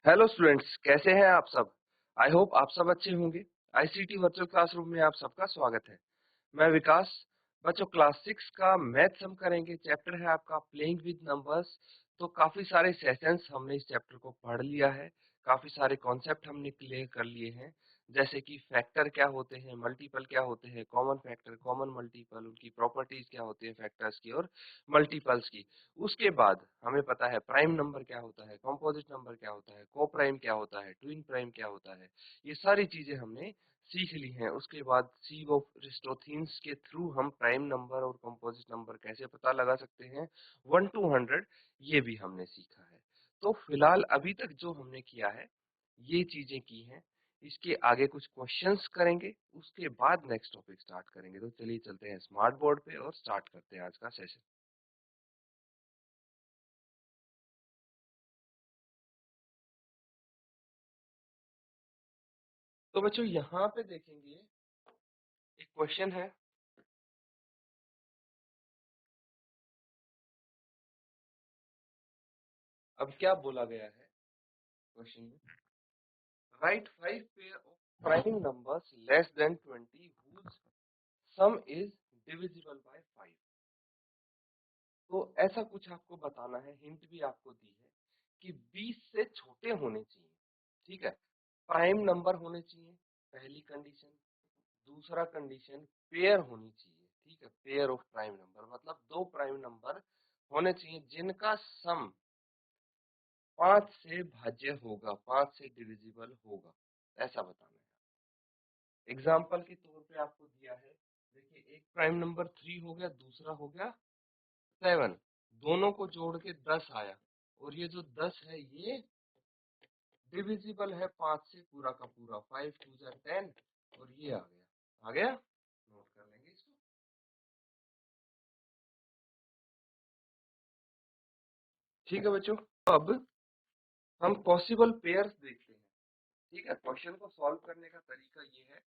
Hello students, कैसे हैं आप सब। आई होप आप सब अच्छे होंगे। आईसीटी वर्चुअल क्लासरूम में आप सबका स्वागत है। मैं विकास। बच्चों, क्लास 6 का मैथ्स हम करेंगे। चैप्टर है आपका प्लेइंग विद नंबर्स। तो काफी सारे सेशंस हमने इस चैप्टर को पढ़ लिया है। काफी सारे कॉन्सेप्ट हमने क्लियर कर लिए हैं, जैसे कि फैक्टर क्या होते हैं, मल्टीपल क्या होते हैं, कॉमन फैक्टर, कॉमन मल्टीपल, उनकी प्रॉपर्टीज क्या होती है फैक्टर्स की और मल्टीपल्स की। उसके बाद हमें पता है प्राइम नंबर क्या होता है, कंपोजिट नंबर क्या होता है, को प्राइम क्या होता है, ट्विन प्राइम क्या होता है। ये सारी चीजें हमने सीख ली हैं। उसके बाद सी ऑफ रिस्टोथिन्स के थ्रू हम प्राइम नंबर और कंपोजिट नंबर कैसे पता लगा सकते हैं, 1 to 100, ये भी हमने सीखा है। तो फिलहाल अभी तक जो हमने किया है ये चीजें की हैं। इसके आगे कुछ क्वेश्चंस करेंगे, उसके बाद नेक्स्ट टॉपिक स्टार्ट करेंगे। तो चलिए चलते हैं स्मार्ट बोर्ड पे और स्टार्ट करते हैं आज का सेशन। तो बच्चों यहाँ पे देखेंगे, एक क्वेश्चन है। अब क्या बोला गया है क्वेश्चन में, right 5 pair of prime numbers less than 20 whose sum is divisible by 5। तो ऐसा कुछ आपको बताना है, हिंट भी आपको दी है कि 20 से छोटे होने चाहिए। ठीक है, प्राइम नंबर होने चाहिए, पहली कंडीशन। दूसरा कंडीशन, पेयर होनी चाहिए। ठीक है, पेयर ऑफ प्राइम नंबर मतलब दो प्राइम नंबर होने चाहिए जिनका सम 5 से भाज्य होगा, 5 से डिविजिबल होगा, ऐसा बताना है। एग्जाम्पल के तौर पे आपको दिया है, देखिए एक प्राइम नंबर 3 हो गया, दूसरा हो गया 7। दोनों को जोड़ के 10 आया, और ये जो 10 है ये डिविजिबल है 5 से, पूरा का पूरा 5 2 जा 10, और ये आ गया, नोट कर लेंगे इसको। ठीक है बच्चों, अब हम पॉसिबल पेयर्स देखते हैं। ठीक है, क्वेश्चन को सॉल्व करने का तरीका ये है,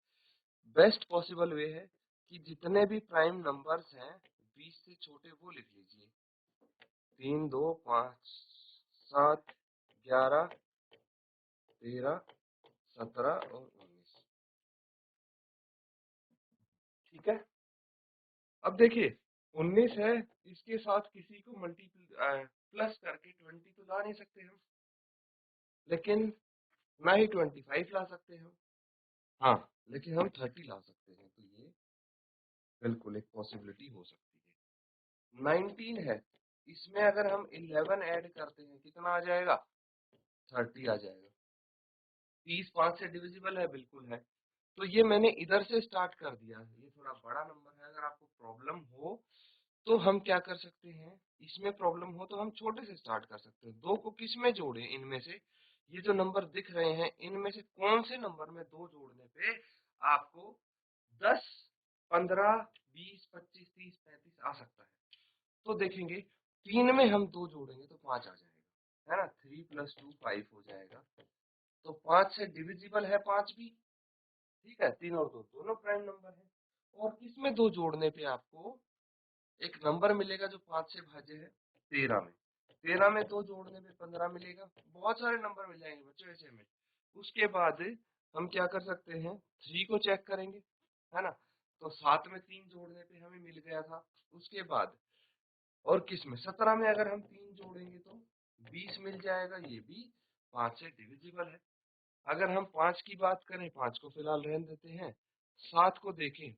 बेस्ट पॉसिबल वे है कि जितने भी प्राइम नंबर्स हैं 20 से छोटे वो लिख लीजिए। 3 2 5 7 11 13 17 और 19। ठीक है, अब देखिए 19 है, इसके साथ किसी को मल्टीपल प्लस करके 20 तो ला नहीं सकते हम, लेकिन ना ही 25 ला सकते हम। हाँ, लेकिन हम 30 ला सकते हैं, तो ये बिल्कुल एक पॉसिबिलिटी हो सकती है। 19 है, इसमें अगर हम 11 ऐड करते हैं कितना आ जाएगा, 30 आ जाएगा। 30 5 से डिविजिबल है, बिल्कुल है। तो ये मैंने इधर से स्टार्ट कर दिया है, ये थोड़ा बड़ा नंबर है। अगर आपको प्रॉब्लम हो तो हम क्या कर सकते हैं, इसमें प्रॉब्लम हो तो हम छोटे से स्टार्ट कर सकते हैं। दो को किस में जोड़े, इनमें से ये जो नंबर दिख रहे हैं इनमें से कौन से नंबर में दो जोड़ने पे आपको 10 15 20 25 30 35 आ सकता है। तो देखेंगे, 3 में हम दो जोड़ेंगे तो 5 आ जाएगा, है ना। 3 + 2 5 हो जाएगा। तो 5 से डिविजिबल है 5 भी। ठीक है, 3 और 2 दोनों प्राइम नंबर है। और किसमें दो जोड़ने पे आपको एक नंबर मिलेगा जो 5 से भाज्य है, 13 में। 13 में दो जोड़ने पे 15 मिलेगा। बहुत सारे नंबर मिल जाएंगे बच्चों ऐसे में। उसके बाद हम क्या कर सकते हैं, 3 को चेक करेंगे, है ना। तो 7 में 3 जोड़ने पे हमें मिल गया था। उसके बाद और किस में, 17 में अगर हम 3 जोड़ेंगे तो 20 मिल जाएगा, ये भी 5 से डिविजिबल है। अगर हम 5 की बात करें, 5 को फिलहाल रहने देते हैं। 7 को देखें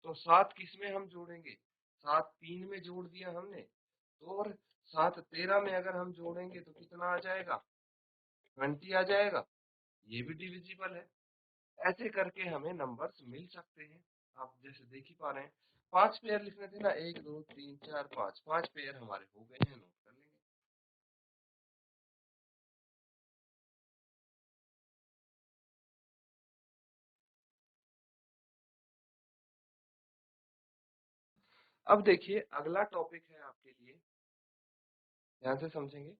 तो 7 किस में हम जोड़ेंगे, 7 3 में जोड़ दिया हमने, तो और 7 13 में अगर हम जोड़ेंगे तो कितना आ जाएगा, 20 आ जाएगा, ये भी डिविजिबल है। ऐसे करके हमें नंबर्स मिल सकते हैं। आप जैसे देख ही पा रहे हैं, 5 पेयर लिखने थे ना, 1 2 3 4 5, 5 पेयर हमारे हो गए हैं, नोट कर लेंगे। अब देखिए अगला टॉपिक है आपके लिए, ध्यान से समझेंगे,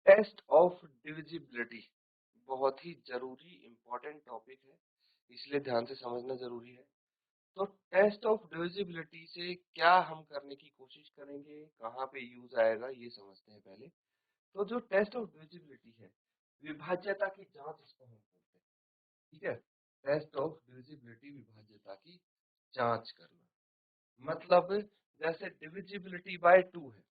टेस्ट ऑफ डिविजिबिलिटी। बहुत ही जरूरी इंपॉर्टेंट टॉपिक है, इसलिए ध्यान से समझना जरूरी है। तो टेस्ट ऑफ डिविजिबिलिटी से क्या हम करने की कोशिश करेंगे, कहाँ पे यूज आएगा, ये समझते हैं पहले। तो जो टेस्ट ऑफ डिविजिबिलिटी है, विभाज्यता की जांच इसको हम बोलते हैं। ठीक है, टेस्ट ऑफ डिविजिबिलिटी, विभाज्यता की जांच करना। मतलब जैसे डिविजिबिलिटी बाय 2 है,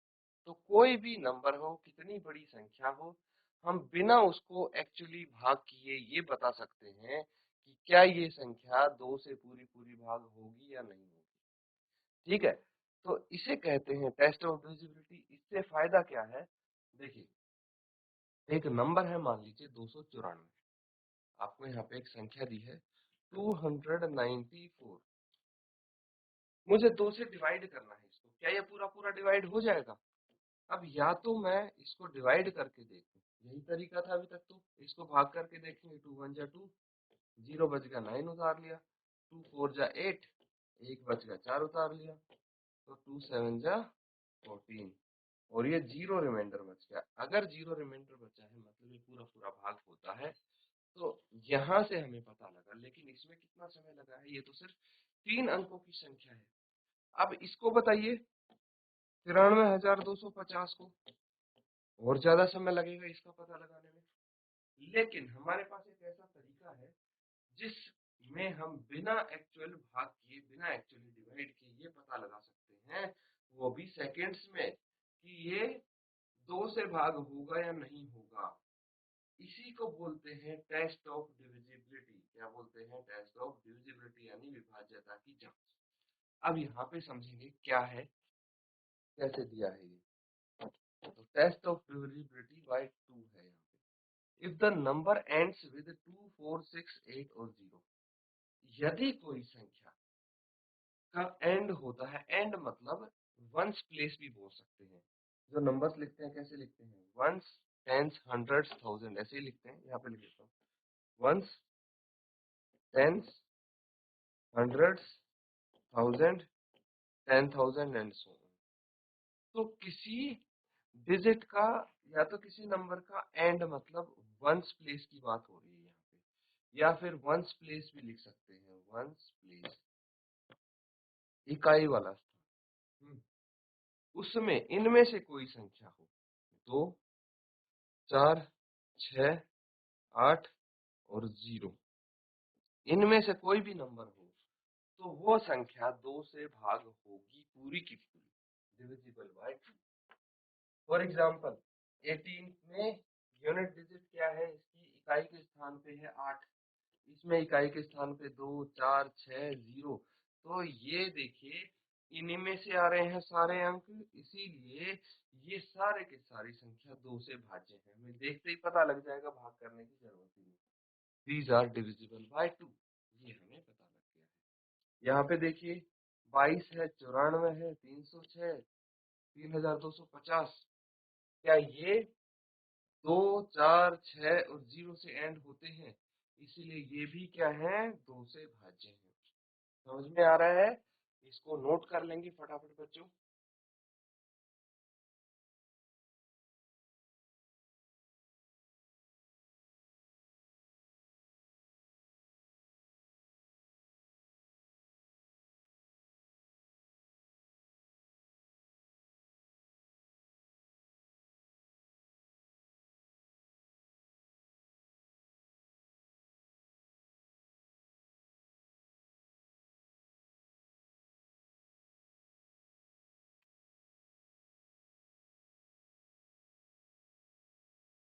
तो कोई भी नंबर हो, कितनी बड़ी संख्या हो, हम बिना उसको एक्चुअली भाग किए ये बता सकते हैं कि क्या ये संख्या 2 से पूरी पूरी भाग होगी या नहीं होगी। ठीक है, तो इसे कहते हैं टेस्ट ऑफ डिविजिबिलिटी। इससे फायदा क्या है, देखिए एक नंबर है, मान लीजिए 294, आपको यहाँ पे एक संख्या दी है 294, मुझे 2 से डिवाइड करना है इसको, क्या ये पूरा पूरा डिवाइड हो जाएगा? अब या तो मैं इसको डिवाइड करके देखूं, यही तरीका था अभी तक, तो इसको भाग करके देखेंगे, 2 1 जा 2, 0 बच गया 9 उतार लिया, 2 4 जा 8, 1 बच गया 4 उतार लिया, तो 2 7 जा 14, और ये 0 रिमाइंडर बच गया। अगर 0 रिमाइंडर बचा है मतलब ये पूरा पूरा भाग होता है, तो यहाँ से हमें पता लगा। लेकिन इसमें कितना समय लगा है, ये तो सिर्फ 3 अंकों की संख्या है। अब इसको बताइए 93,250 को, और ज्यादा समय लगेगा इसका पता लगाने में। लेकिन हमारे पास एक ऐसा तरीका है जिसमें हम बिना एक्चुअल भाग किए, बिना एक्चुअली डिवाइड किए ये पता लगा सकते हैं, वो भी सेकेंड्स में, कि ये 2 से भाग होगा या नहीं होगा। इसी को बोलते हैं टेस्ट ऑफ डिविजिबिलिटी। क्या बोलते हैं? टेस्ट ऑफ डिविजिबिलिटी, यानी विभाज्यता की जांच। अब यहाँ पे समझेंगे क्या है, कैसे दिया है ये। तो टेस्ट ऑफ डिविजिबिलिटी बाय 2 है यहाँ पे। If the number ends with 2 4 6 8 और 0, यदि कोई संख्या का एंड होता है, एंड मतलब वंस प्लेस भी बोल सकते हैं। जो नंबर्स लिखते हैं कैसे लिखते हैं, वंस, टेंस, हंड्रेड्स, थाउजेंड, ऐसे ही लिखते हैं। यहाँ पे लिख देता हूँ, ones, tens, hundreds, thousand, 10,000 and so on. तो किसी डिजिट का या तो किसी नंबर का एंड मतलब वंस प्लेस की बात हो रही है यहाँ पे, या फिर वंस प्लेस भी लिख सकते हैं, वंस प्लेस, इकाई वाला स्थान। उसमें इनमें से कोई संख्या हो, 2 4 6 8 और 0, इनमें से कोई भी नंबर हो, तो वो संख्या 2 से भाग होगी पूरी की पूरी, डिविजिबल बाय 2। फॉर एग्जाम्पल 18 में यूनिट डिजिट क्या है, इसकी इकाई के स्थान पे है 8, इसमें इकाई के स्थान पे 2 4 6 0। तो ये देखिए इन्हीं में से आ रहे हैं सारे अंक, इसीलिए ये सारे के सारी संख्या 2 से भाज्य है। हमें देखते ही पता लग जाएगा, भाग करने की जरूरत ही नहीं। दीज आर डिविजिबल बाय 2, ये हमें पता लग गया है। यहाँ पे देखिए 22 है, 94 है, 306, 3250, क्या ये 2 4 6 और 0 से एंड होते हैं, इसीलिए ये भी क्या है, 2 से भाज्य है। समझ में आ रहा है? इसको नोट कर लेंगे फटाफट बच्चों।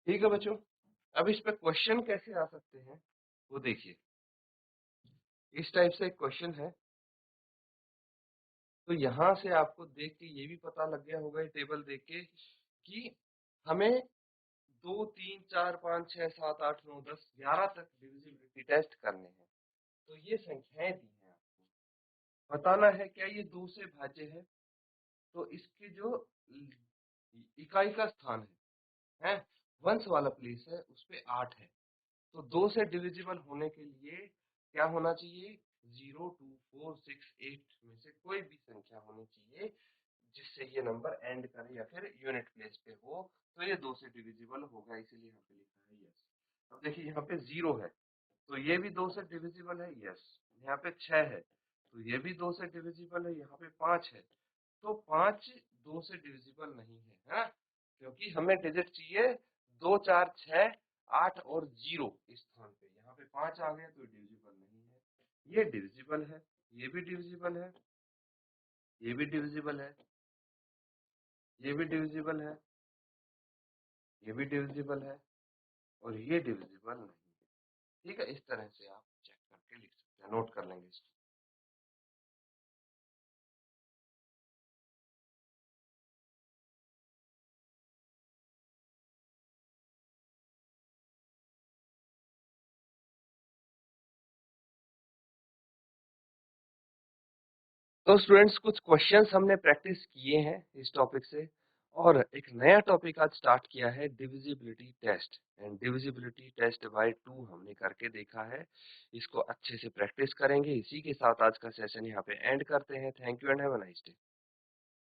ठीक है बच्चों, अब इस पे क्वेश्चन कैसे आ सकते हैं वो देखिए। इस टाइप से एक क्वेश्चन है, तो यहाँ से आपको देख के ये भी पता लग गया होगा, ये टेबल देख के, कि हमें 2 3 4 5 6 7 8 9 10 11 तक डिविजिबिलिटी टेस्ट करने हैं। तो ये संख्याएं दी हैं, आपको बताना है क्या ये 2 से भाज्य है। तो इसके जो इकाई का स्थान है वंश वाला प्लेस है, उस पे 8 है। तो 2 से डिविजिबल होने के लिए क्या होना चाहिए, 0 2 4 6 8 में से कोई भी संख्या होनी चाहिए जिससे ये नंबर एंड करे या फिर यूनिट प्लेस पे हो, तो ये 2 से डिविजिबल होगा, इसीलिए यहाँ पे लिखा है यस। अब देखिए यहाँ पे 0 है, तो ये भी 2 से डिविजिबल है, यस। यहाँ पे 6 है, तो ये भी 2 से डिविजिबल है। यहाँ पे 5 है, तो 5 2 से डिविजिबल नहीं है, है ना? क्योंकि हमें डिजिट चाहिए 2, 4, 6, 8 और 0 इस स्थान पे। यहाँ पे 5 आ गया तो डिविजिबल नहीं है। ये डिविजिबल है, ये भी डिविजिबल है, ये भी डिविजिबल है, ये भी डिविजिबल है, ये भी डिविजिबल है और ये डिविजिबल नहीं है। ठीक है, इस तरह से आप चेक करके लिख सकते हैं, नोट कर लेंगे इसको। तो स्टूडेंट्स कुछ क्वेश्चंस हमने प्रैक्टिस किए हैं इस टॉपिक से, और एक नया टॉपिक आज स्टार्ट किया है, divisibility test. And divisibility test by 2 हमने करके देखा है। इसको अच्छे से प्रैक्टिस करेंगे। इसी के साथ आज का सेशन यहाँ पे एंड करते हैं। Thank you and have a nice day.